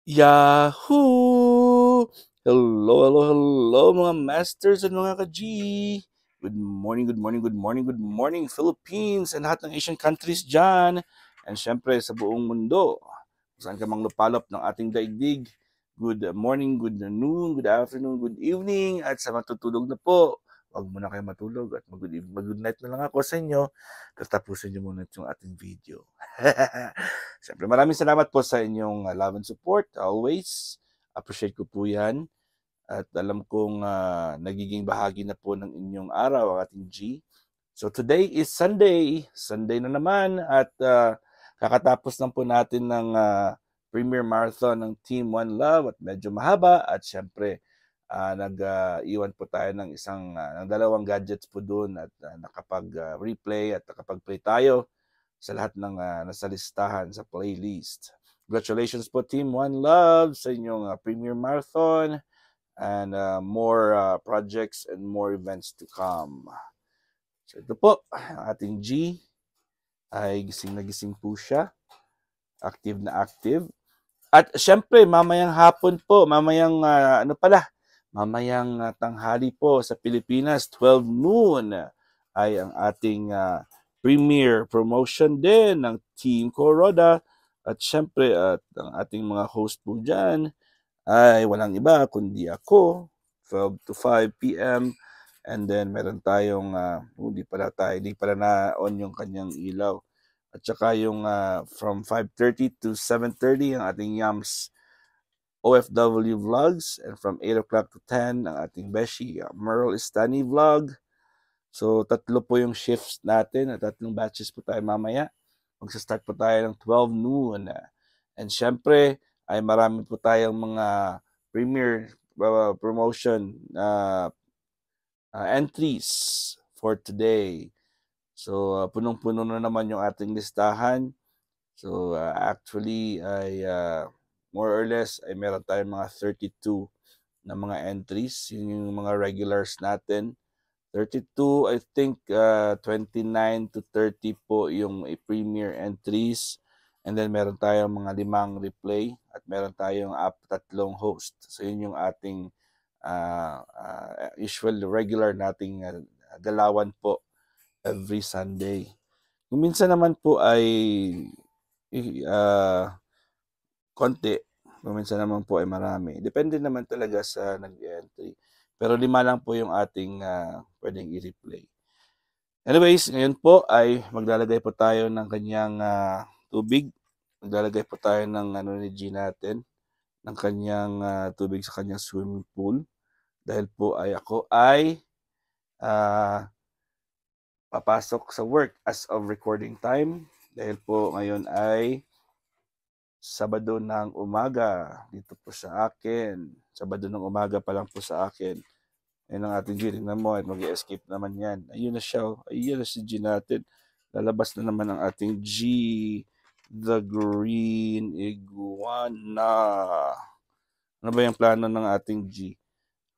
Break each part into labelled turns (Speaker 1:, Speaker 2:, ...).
Speaker 1: Yahoo! Hello, hello, hello mga masters at mga ka-G! Good morning, good morning, good morning, good morning Philippines and lahat ng Asian countries dyan. And syempre sa buong mundo, kung saan ka mang lupalop ng ating daigdig. Good morning, good noon, good afternoon, good evening at sa matutulog na po. Huwag muna kayo matulog at mag-good night na lang ako sa inyo. Tatapusin niyo muna itong ating video. Siyempre, maraming salamat po sa inyong love and support always. Appreciate ko po yan. At alam kong nagiging bahagi na po ng inyong araw ang ating G. So today is Sunday. Sunday na naman at kakatapos lang po natin ng Premier Marathon ng Team One Love at medyo mahaba at syempre nag-iwan po tayo ng ng dalawang gadgets po doon at nakapag-replay at nakapag-play tayo sa lahat ng nasa listahan sa playlist. Congratulations po Team One Love sa inyong Premier Marathon and more projects and more events to come. So ito po, ang ating G ay gising na gising po siya. Active na active. At syempre, mamayang hapon po, mamayang mamayang tanghali po sa Pilipinas, 12 noon ay ang ating premiere promotion din ng Team Coroda. At syempre, ang ating mga host po dyan ay walang iba kundi ako, 12 to 5 p.m. And then meron tayong, hindi pala na-on yung kanyang ilaw. At saka yung from 5:30 to 7:30 ang ating Yams OFW vlogs. And from 8 o'clock to 10 ang ating Beshi Merle Istani vlog. So tatlo po yung shifts natin at tatlong batches po tayo mamaya. Magsa-start po tayo ng 12 noon. And syempre ay marami po tayong mga premiere promotion entries for today. So punong-puno na naman yung ating listahan. So actually ay more or less ay meron tayong mga 32 na mga entries. Yun yung mga regulars natin. 32, I think 29 to 30 po yung premier entries. And then meron tayong mga 5 replay at meron tayong tatlong host. So yun yung ating usual regular nating galawan po every Sunday. Kung minsan naman po ay konti, kung minsan naman po ay marami. Depende naman talaga sa nag-entry. Pero 5 lang po yung ating pwedeng i-replay. Anyways, ngayon po ay maglalagay po tayo ng kanyang tubig. Maglalagay po tayo ng ni G natin, ng kanyang tubig sa kanyang swimming pool. Dahil po ay ako ay papasok sa work as of recording time. Dahil po ngayon ay Sabado ng umaga dito po sa akin. Sabado ng umaga pa lang po sa akin. Ayun ang ating G. Tingnan mo at mag-escape naman yan. Ayun na siya. Ayun na si G natin. Lalabas na naman ang ating G. The Green Iguana. Ano ba yung plano ng ating G?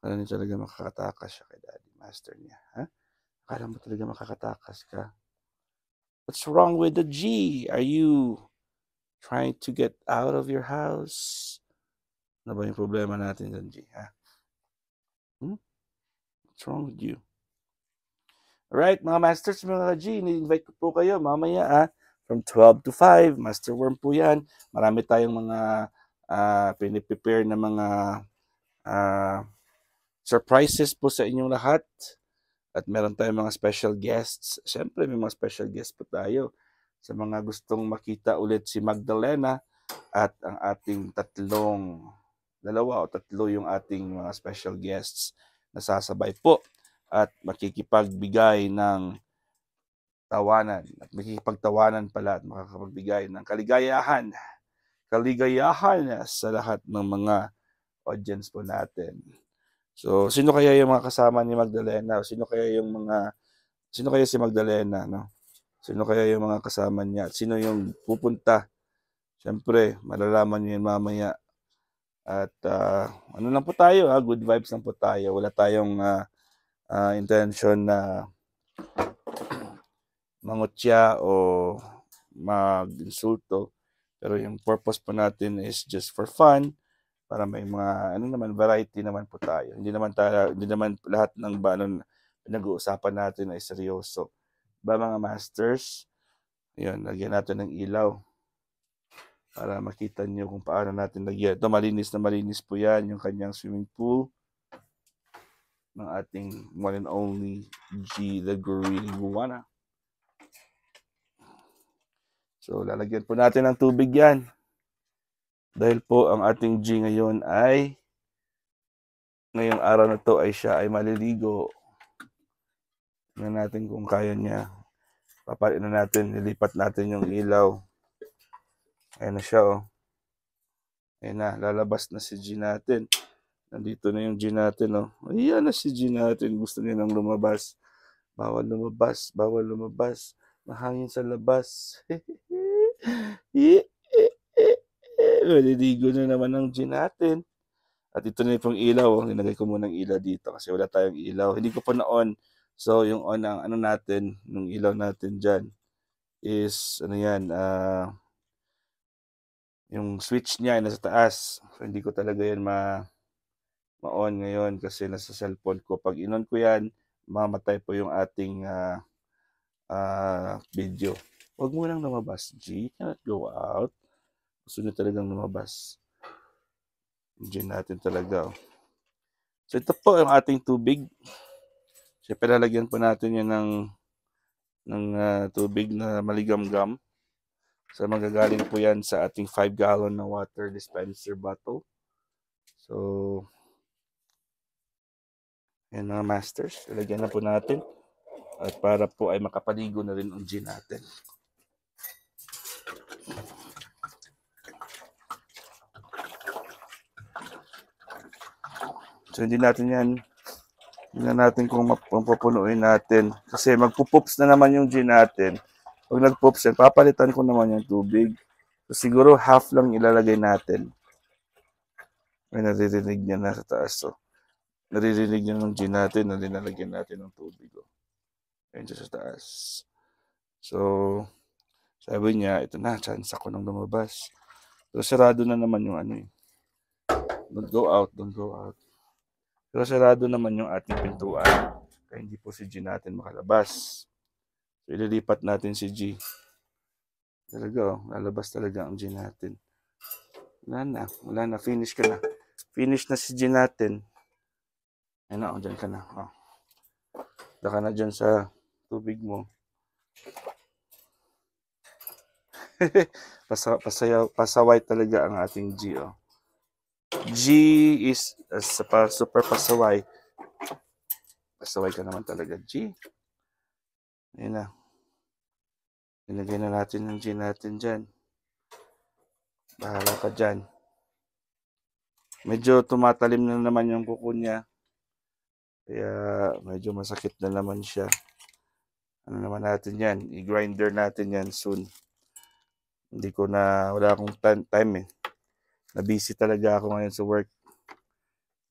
Speaker 1: Akala niya talaga makakatakas siya kay Daddy Master niya. Ha? Akala mo talaga makakatakas ka? What's wrong with the G? Are you trying to get out of your house? Ano ba yung problema natin dyan, G? Ha? What's wrong with you? Alright, mga masters, mga G, ni-invite ko po kayo mamaya from 12 to 5. Master Worm po yan. Marami tayong mga piniprepare na mga surprises po sa inyong lahat. At meron tayong mga special guests. Siyempre, may mga special guests po tayo. Sa mga gustong makita ulit si Magdalena at ang ating dalawa o tatlo yung ating mga special guests na sasabay po at makikipagbigay ng tawanan at makikipagtawanan pala at makakapagbigay ng kaligayahan sa lahat ng mga audience po natin. So, sino kaya yung mga kasama ni Magdalena? Sino kaya si Magdalena, no? Sino kaya yung mga kasama niya? At sino yung pupunta? Siyempre, malalaman niyo yun mamaya. At ano lang po tayo, good vibes lang po tayo. Wala tayong intention na mangutya o mag-insulto. Pero yung purpose po natin is just for fun, para may mga variety naman po tayo. Hindi naman lahat ng pinag-uusapan natin ay seryoso. Ba mga masters? Ayun, lagyan natin ng ilaw para makita niyo kung paano natin lagyan. Ito, malinis na malinis po yan, yung kanyang swimming pool ng ating one and only G the Gorilla. So, lalagyan po natin ng tubig yan. Dahil po ang ating G ngayon ay ngayong araw na to ay siya ay maliligo. Tingnan natin kung kaya niya. Papalit na natin, nilipat natin yung ilaw. Ayan na siya, oh. Ayan na, lalabas na si G natin. Nandito na yung G natin, oh. Ayan na si G natin. Gusto niya nang lumabas. Bawal lumabas, bawal lumabas. Mahangin sa labas. Maliligo na naman ang G natin. At ito na yung ilaw. Oh. Nilagay ko muna ng ilaw dito kasi wala tayong ilaw. Hindi ko pa na-on. So, yung on ang ano natin, yung ilaw natin dyan is, ano yan, yung switch niya ay nasa taas. So, hindi ko talaga yan ma-on ngayon kasi nasa cellphone ko. Pag in-on ko yan, mamatay po yung ating video. Huwag mo nang lumabas, G. Cannot go out. Gusto niya talagang lumabas. G natin talaga. Oh. So, ito po ang ating tubig. Siyempre, lalagyan po natin yan ng tubig na maligamgam. So, magagaling po yan sa ating 5-gallon na water dispenser bottle. So, yan mga masters. Lalagyan na po natin. At para po ay makapaligo na rin ang G natin. So, hindi natin kung mapupunuin natin. Kasi magpupoops na naman yung G natin. Pag nagpoops yan, papalitan ko naman yung tubig. So, siguro half lang ilalagay natin. May naririnig niya na sa taas. So, naririnig niya ng G natin na linalagyan natin ng tubig. Ayun siya sa taas. So, sabi niya, ito na, chance ako nang lumabas. So, sarado na naman yung ano eh. Don't go out, don't go out. Pero sarado naman yung ating pintuan. Kaya hindi po si G natin makalabas. So, ililipat natin si G. Talaga, oh, lalabas talaga ang G natin. Wala na, finish ka na. Finish na si G natin. Ayun, dyan ka na. Oh. Daka na dyan sa tubig mo. Pasaway talaga ang ating G, oh. G is super pasaway. Pasaway ka naman talaga, G. Ayun na. Ilagay na natin yung G natin dyan. Bahala ka dyan. Medyo tumatalim na naman yung kuko niya. Kaya medyo masakit na naman siya. Ano naman natin yan? I-grinder natin yan soon. Wala akong time eh. Na-busy talaga ako ngayon sa work.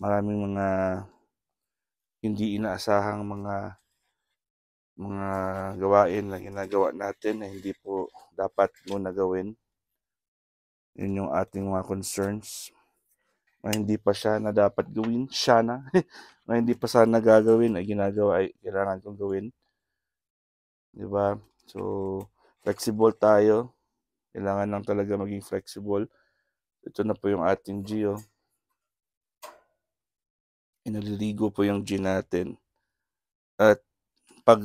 Speaker 1: Maraming mga hindi inaasahang mga gawain na ginagawa natin na hindi po dapat muna gawin. Yun yung ating mga concerns. Na hindi pa siya na dapat gawin. Siya na. Na hindi pa sana gagawin ay ginagawa ay kailangan kong gawin. Diba? So, flexible tayo. Kailangan lang talaga maging flexible. Ito na po yung ating G, oh. Inaliligo po yung G natin. At pag,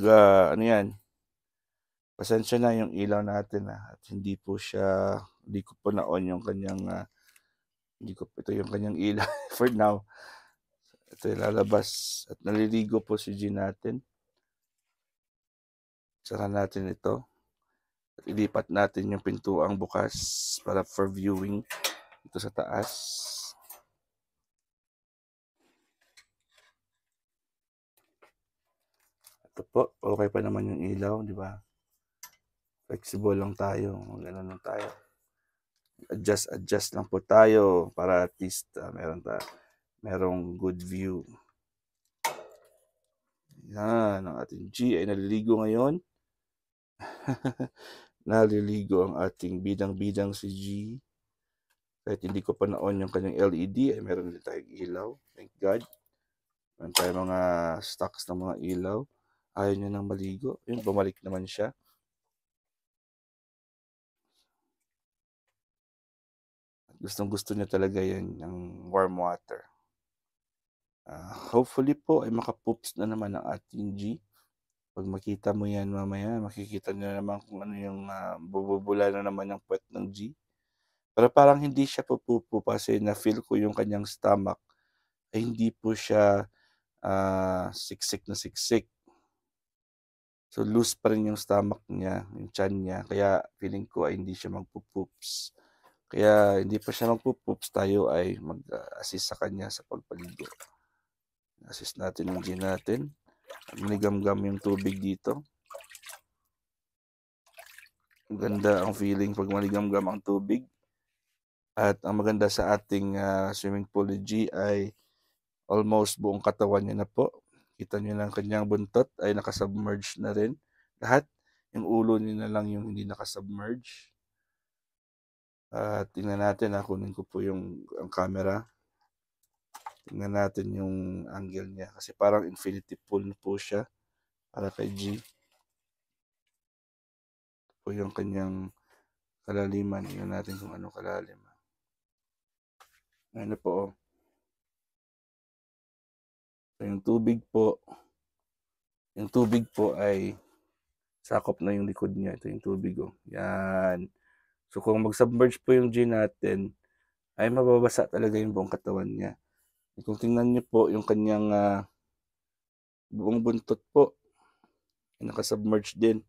Speaker 1: pasensya na yung ilaw natin, at hindi ko po na-on yung kanyang, ito yung kanyang ilaw for now. Ito yung lalabas. At naliligo po si G natin. Sara natin ito. At ilipat natin yung pintuang bukas para for viewing ito sa taas. Ito po, okay pa naman yung ilaw, di ba? Flexible lang tayo, gano'n lang tayo. Adjust lang po tayo para at least merong good view. Yan, ang ating G ay naliligo ngayon. naliligo ang ating bidang-bidang si G. Kahit hindi ko pa na-on yung kanyang LED, ay meron din tayong ilaw. Thank God. Meron tayong mga stocks ng mga ilaw. Ayaw niya nang maligo. Yun, bumalik naman siya. Gustong gusto niya talaga yan, ng warm water. Hopefully po ay makapoops na naman ang ating G. Pag makita mo yan mamaya, makikita niyo naman kung ano yung bububula na naman yung puwet ng G. Pero parang hindi siya pupupo kasi na-feel ko yung kanyang stomach ay hindi po siya siksik na siksik. So loose pa rin yung stomach niya, yung tiyan niya. Kaya feeling ko ay hindi siya magpo-poops. Kaya hindi pa siya magpo-poops, tayo ay mag-assist sa kanya sa pagpaligo. Assist natin yung G natin. Manigamgam yung tubig dito. Ganda ang feeling pag maligamgam ang tubig. At ang maganda sa ating swimming pool ni G ay almost buong katawan niya na po. Kita niyo lang kanyang buntot ay nakasubmerge na rin. Lahat, yung ulo niya na lang yung hindi nakasubmerge. Tingnan natin, kunin ko po ang camera. Tingnan natin yung angle niya kasi parang infinity pool na po siya para kay G. Ito po yung kanyang kalaliman. Tingnan natin kung ano kalalim. Ano po, So, yung tubig po ay sakop na yung likod niya. Ito yung tubig, Yan. So, kung mag-submerge po yung G natin, ay mababasa talaga yung buong katawan niya. Kung tingnan niyo po, yung kanyang buong buntot po, ay nakasubmerge din.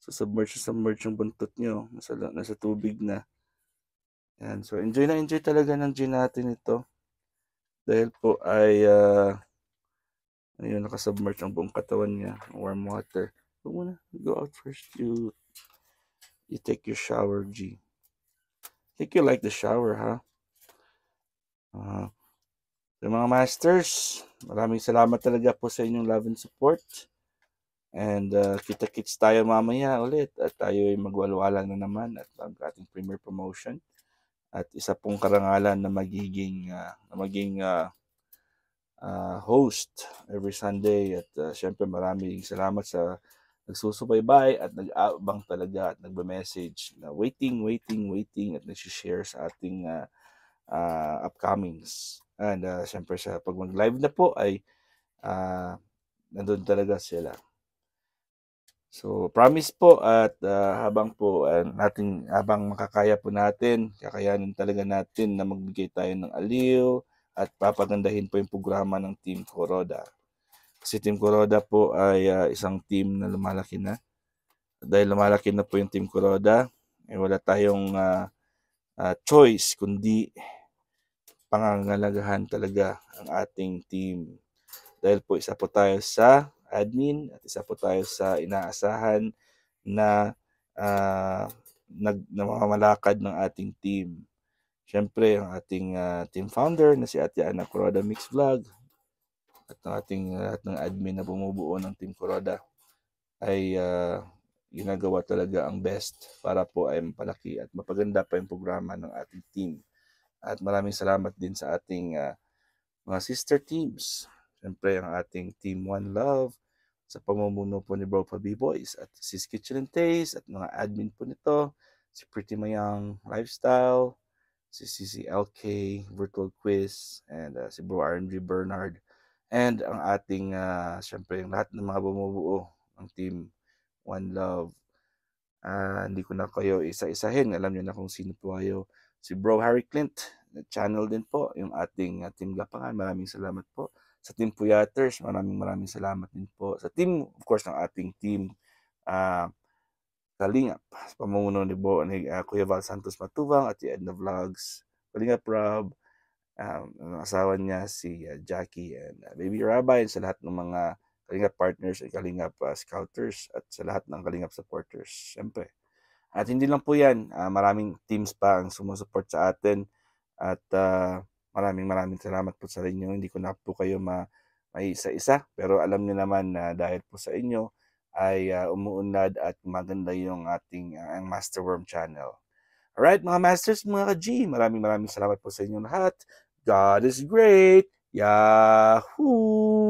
Speaker 1: So, submerge yung buntot niyo. Nasa tubig na. Yan. So, enjoy talaga ng G natin ito. Dahil po ay ayun, nakasubmerge ang buong katawan niya. Warm water. So, muna, go out first. You take your shower, G. I think you like the shower, ha? So, mga masters, maraming salamat talaga po sa inyong love and support. And kita-kits tayo mamaya ulit at tayo ay magwalwala na naman at ang ating premier promotion. At isa pong karangalan na maging host every Sunday. At syempre maraming salamat sa nagsusubaybay at nag-aabang talaga at nagbe-message na waiting at nag-share sa ating upcomings. And syempre pag mag-live na po ay nandun talaga sila. So promise po at habang makakaya po natin, kakayanin talaga natin na magbigay tayo ng aliw at papagandahin po yung programa ng Team Kuroda. Kasi Team Kuroda po ay isang team na lumalaki na. Dahil lumalaki na po yung Team Kuroda, wala tayong choice kundi pangangalagahan talaga ang ating team. Dahil po isa po tayo sa admin at isa po tayo sa inaasahan na namamalakad ng ating team. Siyempre, ang ating team founder na si Ate Ana Kuroda Mix Vlog at ang ating lahat ng admin na bumubuo ng Team Kuroda ay ginagawa talaga ang best para po ay mapalaki at mapaganda pa yung programa ng ating team. At maraming salamat din sa ating mga sister teams. Siyempre, ang ating Team One Love sa pamumuno po ni Bro Pabi Boys at Sis Kitchen and Taste at mga admin po nito, si Pretty Mayang Lifestyle, si CCLK Virtual Quiz, and si Bro RMG Bernard. And ang ating, siyempre, yung lahat ng mga bumubuo ng Team One Love. Hindi ko na kayo isa-isahin. Alam niyo na kung sino po kayo. Si Bro Harry Clint, channel din po yung ating Team Lapangan. Maraming salamat po. Sa Team Puyaters, maraming salamat din po. Sa team, of course, ng ating team Kalingap, sa pamumuno ni Kuya Val Santos Matubang at si Edna Vlogs. Kalingap Rob, ang asawa niya si Jackie and Baby Rabbi, and sa lahat ng mga Kalingap partners at Kalingap scouters at sa lahat ng Kalingap supporters, syempre. At hindi lang po yan, maraming teams pa ang sumusuport sa atin at maraming salamat po sa inyo. Hindi ko na po kayo maisa-isa, pero alam niyo naman na dahil po sa inyo ay umuunlad at maganda yung ating ang Masterworm channel. Alright mga masters, mga ka-G, maraming salamat po sa inyong lahat. God is great! Yahoo!